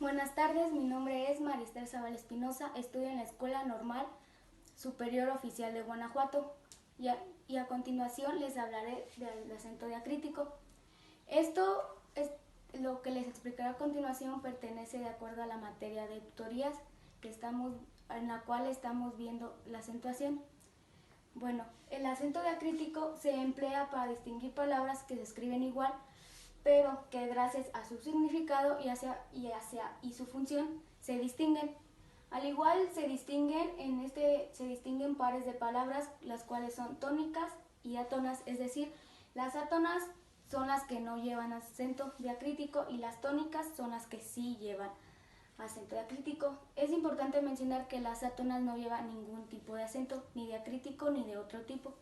Buenas tardes, mi nombre es María Esther Zavala Espinosa, estudio en la Escuela Normal Superior Oficial de Guanajuato y a continuación les hablaré del acento diacrítico. Esto es lo que les explicaré a continuación, pertenece de acuerdo a la materia de tutorías en la cual estamos viendo la acentuación. Bueno, el acento diacrítico se emplea para distinguir palabras que se escriben igual, pero que gracias a su significado y su función se distinguen. Al igual se distinguen pares de palabras, las cuales son tónicas y átonas, es decir, las átonas son las que no llevan acento diacrítico y las tónicas son las que sí llevan acento diacrítico. Es importante mencionar que las átonas no llevan ningún tipo de acento, ni diacrítico ni de otro tipo.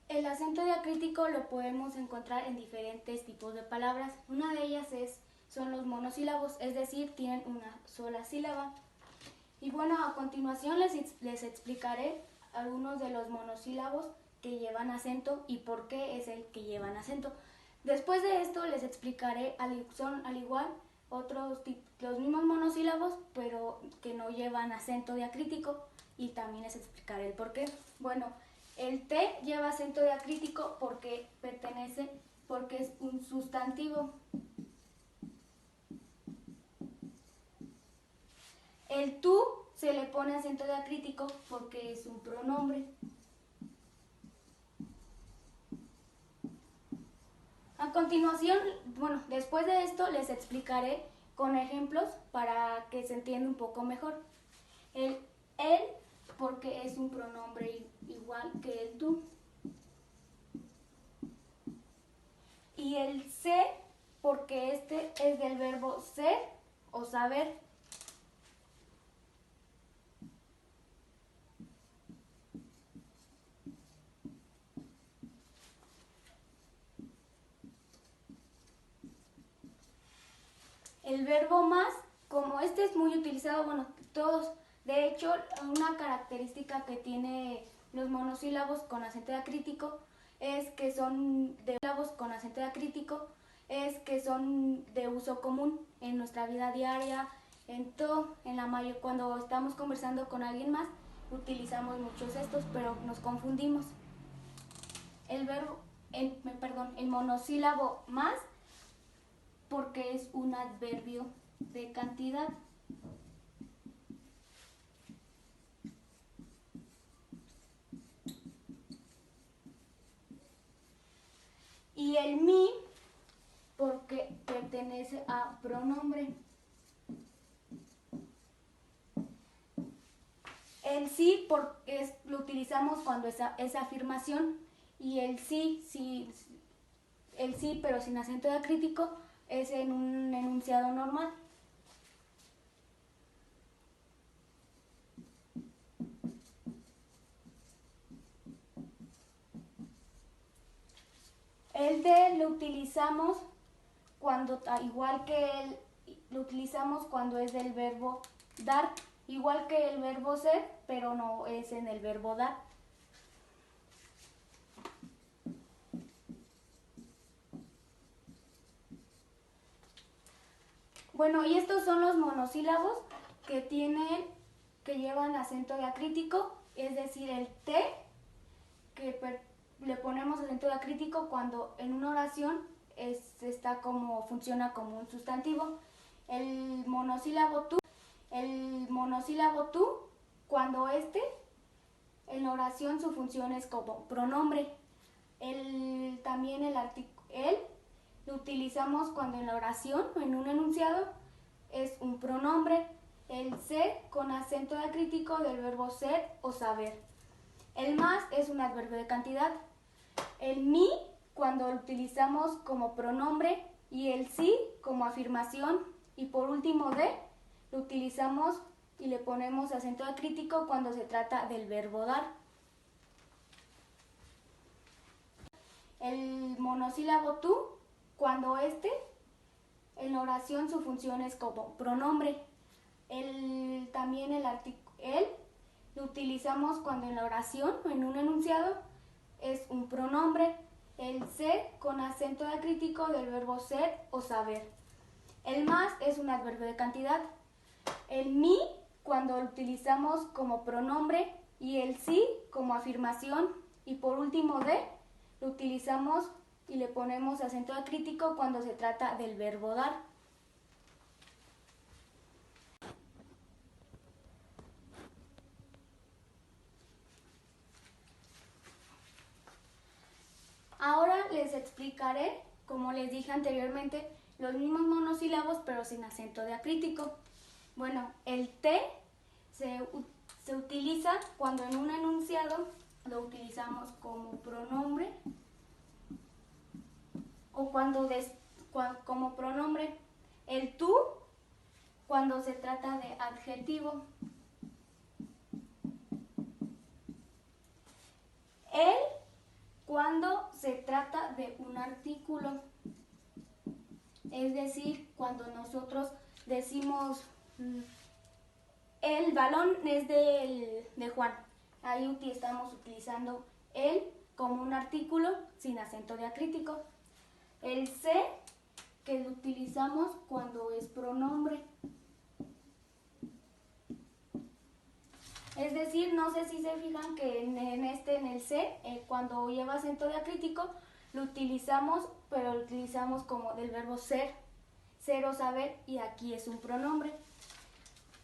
El acento diacrítico lo podemos encontrar en diferentes tipos de palabras. Una de ellas son los monosílabos, es decir, tienen una sola sílaba. Y bueno, a continuación les explicaré algunos de los monosílabos que llevan acento y por qué es el que llevan acento. Después de esto les explicaré, son al igual los mismos monosílabos, pero que no llevan acento diacrítico, y también les explicaré el por qué. Bueno, el T lleva acento diacrítico porque es un sustantivo. El tú se le pone acento diacrítico porque es un pronombre. A continuación, después de esto les explicaré con ejemplos para que se entienda un poco mejor. El él porque es un pronombre igual que el tú. Y el sé porque este es del verbo ser o saber. El verbo más, como este es muy utilizado, de hecho, una característica que tiene los monosílabos con acento diacrítico es que son de uso común en nuestra vida diaria, cuando estamos conversando con alguien más, utilizamos muchos estos, pero nos confundimos. El monosílabo más porque es un adverbio de cantidad. Y el mi porque pertenece a pronombre. El sí porque lo utilizamos cuando es afirmación, y el sí pero sin acento diacrítico es en un enunciado normal. El de lo utilizamos cuando es del verbo dar, igual que el verbo ser, pero no es en el verbo dar. Bueno, y estos son los monosílabos que llevan acento diacrítico, es decir, el T, le ponemos acento diacrítico cuando en una oración funciona como un sustantivo. El monosílabo tú, cuando en la oración su función es como pronombre. También el él lo utilizamos cuando en la oración o en un enunciado es un pronombre. El ser con acento diacrítico del verbo ser o saber. El más es un adverbio de cantidad. El mi cuando lo utilizamos como pronombre, y el sí como afirmación. Y por último lo utilizamos y le ponemos acento diacrítico cuando se trata del verbo dar. El monosílabo tú, cuando en la oración su función es como pronombre. También el él lo utilizamos cuando en la oración o en un enunciado es un pronombre. El ser con acento diacrítico del verbo ser o saber. El más es un adverbio de cantidad. El mi cuando lo utilizamos como pronombre y el sí como afirmación. Y por último de lo utilizamos y le ponemos acento acrítico cuando se trata del verbo dar. Ahora les explicaré, como les dije anteriormente, los mismos monosílabos pero sin acento diacrítico. Bueno, el T se utiliza cuando en un enunciado lo utilizamos como pronombre o como pronombre. El tú cuando se trata de adjetivo. El cuando se trata de un artículo. Es decir, cuando nosotros decimos el balón es de Juan. Ahí estamos utilizando el como un artículo sin acento diacrítico. El se que lo utilizamos cuando es pronombre. Es decir, no sé si se fijan que en el se, cuando lleva acento diacrítico, lo utilizamos, pero lo utilizamos como del verbo ser, ser o saber, y aquí es un pronombre.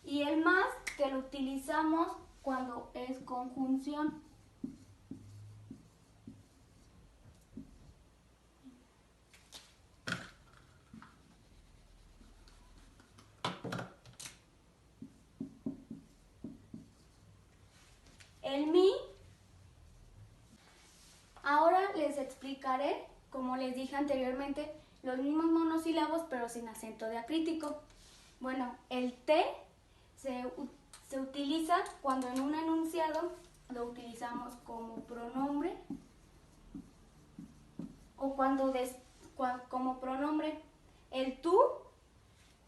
Y el más, que lo utilizamos cuando es conjunción. El mi, ahora les explicaré, como les dije anteriormente, los mismos monosílabos pero sin acento diacrítico. Bueno, el T se utiliza cuando en un enunciado lo utilizamos como pronombre o como pronombre. El tú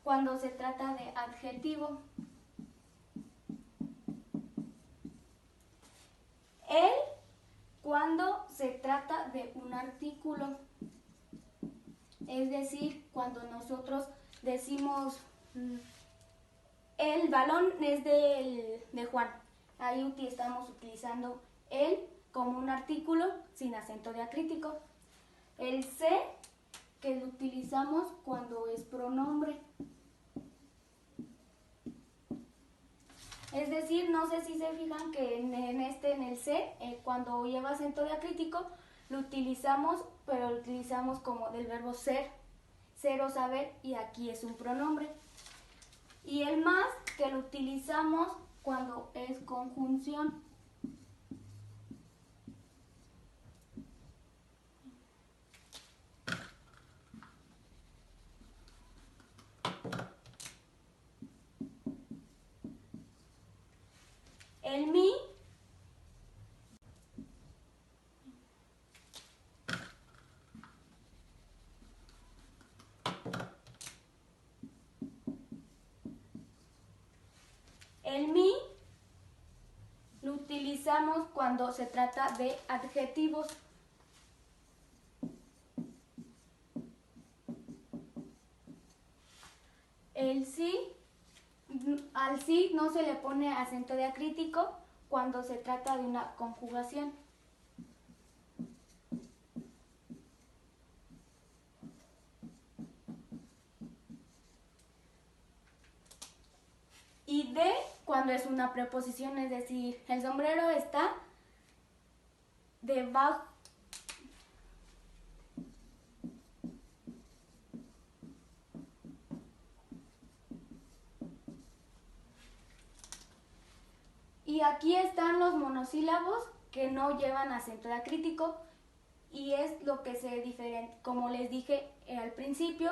cuando se trata de adjetivo. El cuando se trata de un artículo. Es decir, cuando nosotros decimos el balón es de Juan. Ahí estamos utilizando el como un artículo sin acento diacrítico. El se que lo utilizamos cuando es pronombre. Es decir, no sé si se fijan que en el se, cuando lleva acento diacrítico, lo utilizamos, pero lo utilizamos como del verbo ser, ser o saber, y aquí es un pronombre. Y el más, que lo utilizamos cuando es conjunción. El mi lo utilizamos cuando se trata de adjetivos. El sí, al sí no se le pone acento diacrítico cuando se trata de una conjugación. Y de cuando es una preposición, es decir, el sombrero está debajo. Y aquí están los monosílabos que no llevan acento diacrítico y es lo que se diferencia, como les dije al principio,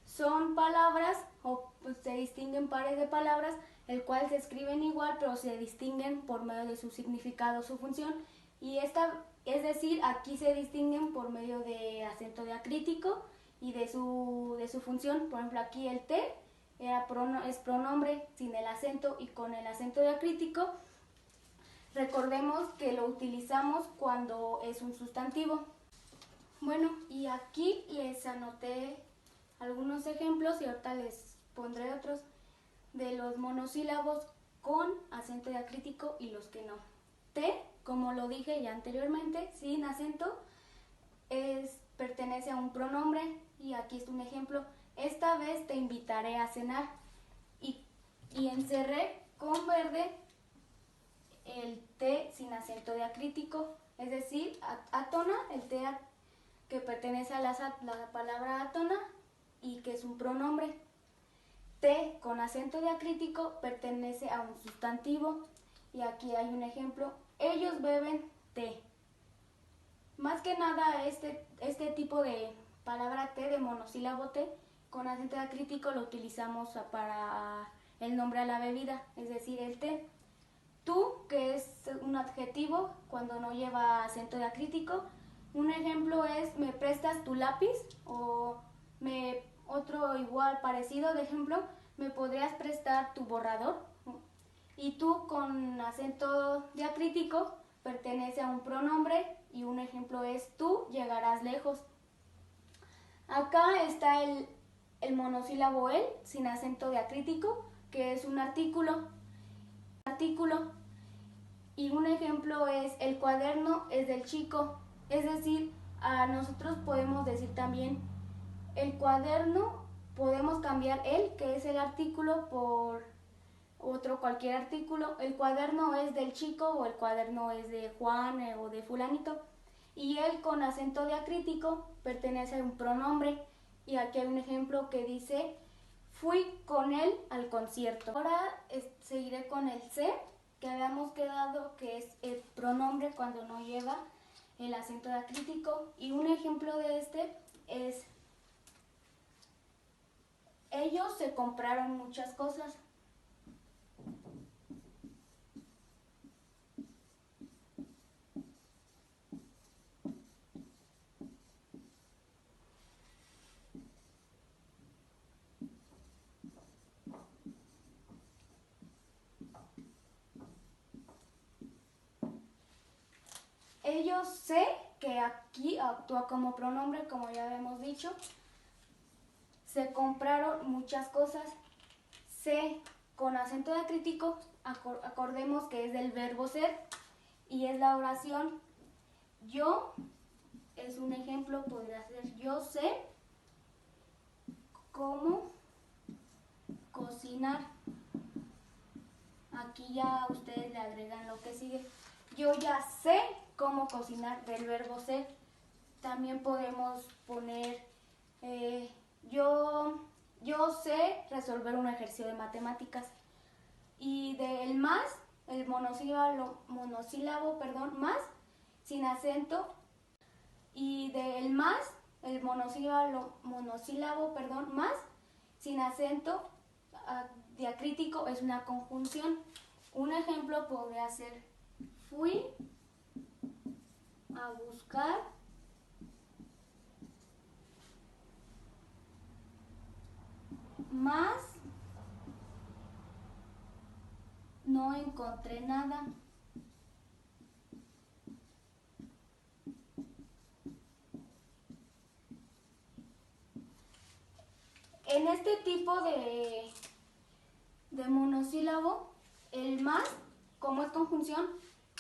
son palabras o pues, se distinguen pares de palabras, el cual se escriben igual pero se distinguen por medio de su significado, su función, y es decir, aquí se distinguen por medio de acento diacrítico y de su función. Por ejemplo, aquí el T es pronombre sin el acento y con el acento diacrítico. Recordemos que lo utilizamos cuando es un sustantivo. Bueno, y aquí les anoté algunos ejemplos y ahorita les pondré otros de los monosílabos con acento diacrítico y los que no. T, como lo dije ya anteriormente, sin acento, pertenece a un pronombre y aquí es un ejemplo. Esta vez te invitaré a cenar y encerré con verde el T sin acento diacrítico, es decir, átona, el T que pertenece a la palabra átona y que es un pronombre. T con acento diacrítico pertenece a un sustantivo y aquí hay un ejemplo. Ellos beben té. Más que nada este tipo de palabra T, de monosílabo T, con acento diacrítico lo utilizamos para el nombre a la bebida, es decir, el té. Tú, que es un adjetivo cuando no lleva acento diacrítico. Un ejemplo es, ¿me prestas tu lápiz? O otro igual parecido de ejemplo, ¿me podrías prestar tu borrador? Y tú con acento diacrítico pertenece a un pronombre y un ejemplo es tú llegarás lejos. Acá está el monosílabo el sin acento diacrítico, que es un artículo. Y un ejemplo es el cuaderno es del chico, es decir, a nosotros podemos decir también el cuaderno, podemos cambiar el, que es el artículo, por otro cualquier artículo. El cuaderno es del chico o el cuaderno es de Juan o de fulanito. Y él con acento diacrítico pertenece a un pronombre. Y aquí hay un ejemplo que dice, fui con él al concierto. Ahora seguiré con el se, que habíamos quedado que es el pronombre cuando no lleva el acento diacrítico. Y un ejemplo de este es, ellos se compraron muchas cosas. Ellos sé, que aquí actúa como pronombre, como ya habíamos dicho. Se compraron muchas cosas. Se con acento diacrítico, acordemos que es del verbo ser y es la oración. Yo es un ejemplo, podría ser yo sé cómo cocinar. Aquí ya ustedes le agregan lo que sigue. Yo ya sé cómo cocinar, del verbo ser. También podemos poner yo sé resolver un ejercicio de matemáticas. Y del más, el monosílabo más, sin acento. Y del más, el monosílabo más, sin acento diacrítico, es una conjunción. Un ejemplo podría ser, fui a buscar más, no encontré nada. En este tipo de monosílabo, el más, como es conjunción,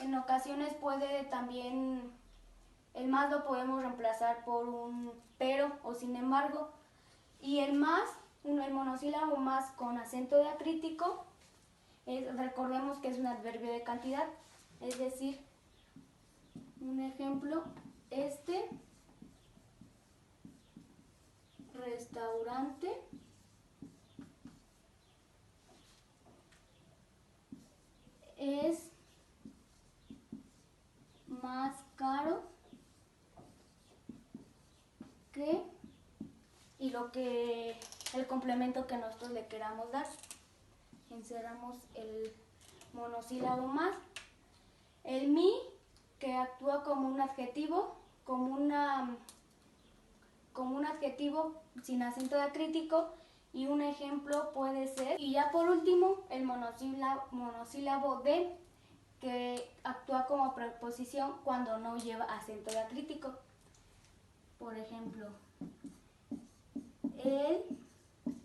en ocasiones puede también, el más lo podemos reemplazar por un pero o sin embargo. Y el más, el monosílabo más con acento diacrítico, recordemos que es un adverbio de cantidad, es decir, un ejemplo, este restaurante es más caro que, y el complemento que nosotros le queramos dar. Encerramos el monosílabo más. El mi, que actúa como un adjetivo, como un adjetivo sin acento diacrítico, y un ejemplo puede ser, y ya por último, el monosílabo de, que actúa como preposición cuando no lleva acento diacrítico. Por ejemplo, Él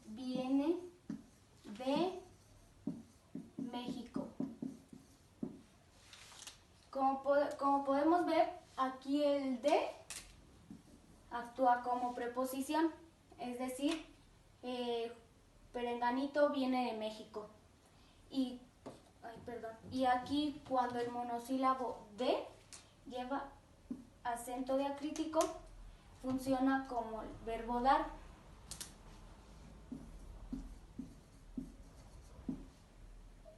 viene de México. Como podemos ver, aquí el de actúa como preposición, es decir, Perenganito viene de México. Y aquí cuando el monosílabo de lleva acento diacrítico, funciona como el verbo dar.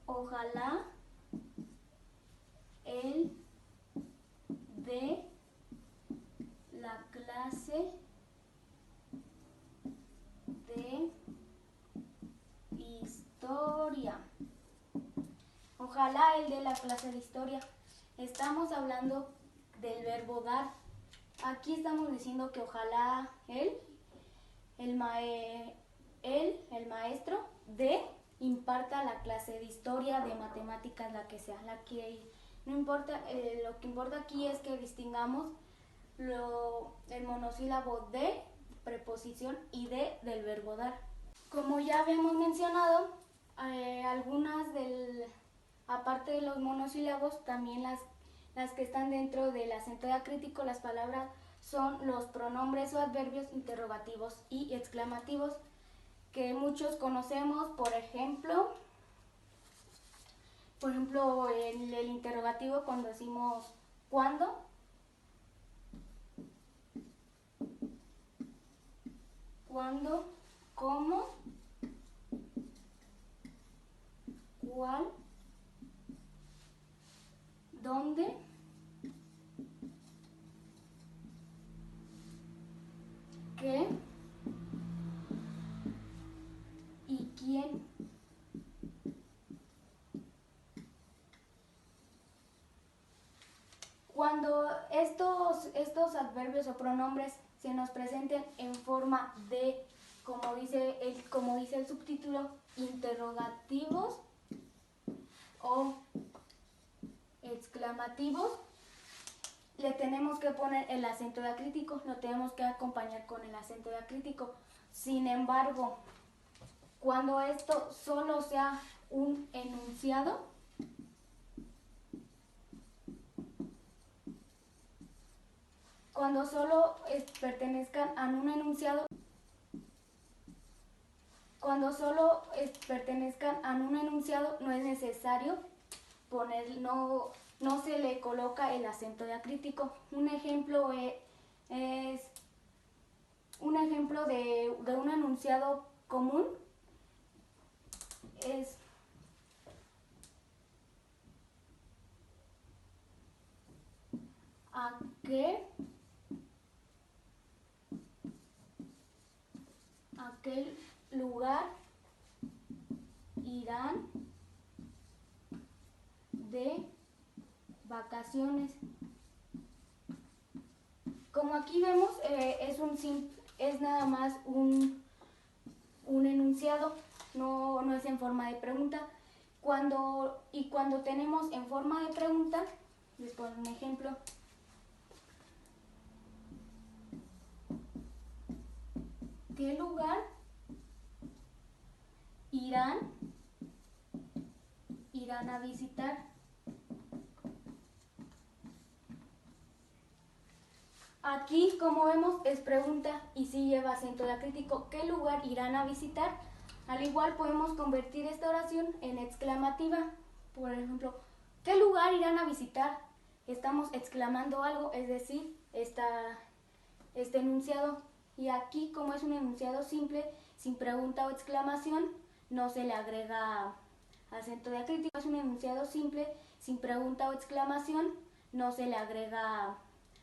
Ojalá el de la clase de historia. Ojalá el de la clase de historia. Estamos hablando del verbo dar. Aquí estamos diciendo que ojalá el maestro de imparta la clase de historia, de matemáticas, la que sea, no importa, lo que importa aquí es que distingamos el monosílabo de, preposición, y del verbo dar. Como ya habíamos mencionado, aparte de los monosílabos, también las que están dentro del acento diacrítico, las palabras son los pronombres o adverbios interrogativos y exclamativos, que muchos conocemos. Por ejemplo, en el interrogativo, cuando decimos ¿cuándo? ¿Cuándo? ¿Cómo? ¿Cuál? ¿Dónde? ¿Qué? ¿Y quién? Cuando estos adverbios o pronombres se nos presenten en forma de, como dice el subtítulo, interrogativos o exclamativos, le tenemos que poner el acento diacrítico, lo tenemos que acompañar con el acento diacrítico. Sin embargo, cuando esto solo sea un enunciado, cuando solo pertenezcan a un enunciado, no es necesario no se le coloca el acento diacrítico. Un ejemplo de un enunciado común es ¿a qué lugar irán de vacaciones? Como aquí vemos, es nada más un enunciado, no es en forma de pregunta. Cuando tenemos en forma de pregunta, les pongo un ejemplo. ¿Qué lugar irán a visitar? Aquí, como vemos, es pregunta y sí lleva acento diacrítico. ¿Qué lugar irán a visitar? Al igual podemos convertir esta oración en exclamativa. Por ejemplo, ¿qué lugar irán a visitar? Estamos exclamando algo, es decir, este enunciado. Y aquí, como es un enunciado simple, sin pregunta o exclamación, no se le agrega acento diacrítico. Es un enunciado simple, sin pregunta o exclamación, no se le agrega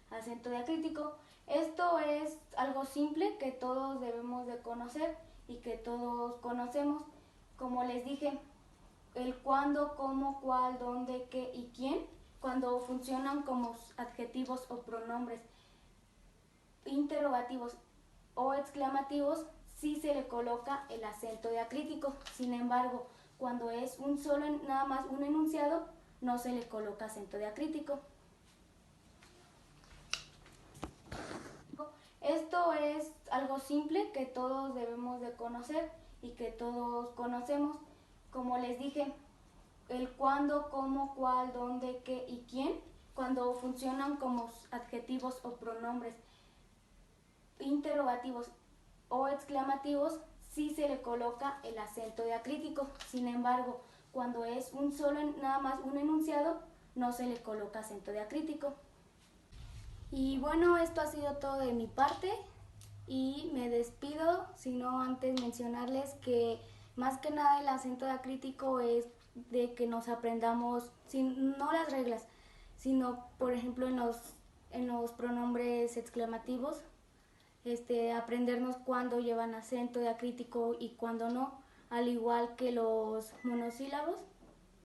acento diacrítico. Esto es algo simple que todos debemos de conocer y que todos conocemos. Como les dije, el cuándo, cómo, cuál, dónde, qué y quién, cuando funcionan como adjetivos o pronombres interrogativos o exclamativos, sí se le coloca el acento diacrítico. Sin embargo, cuando es nada más un enunciado, no se le coloca acento diacrítico. Esto es algo simple que todos debemos de conocer y que todos conocemos. Como les dije, el cuándo, cómo, cuál, dónde, qué y quién, cuando funcionan como adjetivos o pronombres interrogativos o exclamativos, sí se le coloca el acento diacrítico. Sin embargo, cuando es nada más un enunciado, no se le coloca acento diacrítico. Y bueno, esto ha sido todo de mi parte y me despido, sino antes mencionarles que más que nada el acento diacrítico es de que nos aprendamos, no las reglas, sino por ejemplo en los pronombres exclamativos, aprendernos cuándo llevan acento diacrítico y cuándo no, al igual que los monosílabos.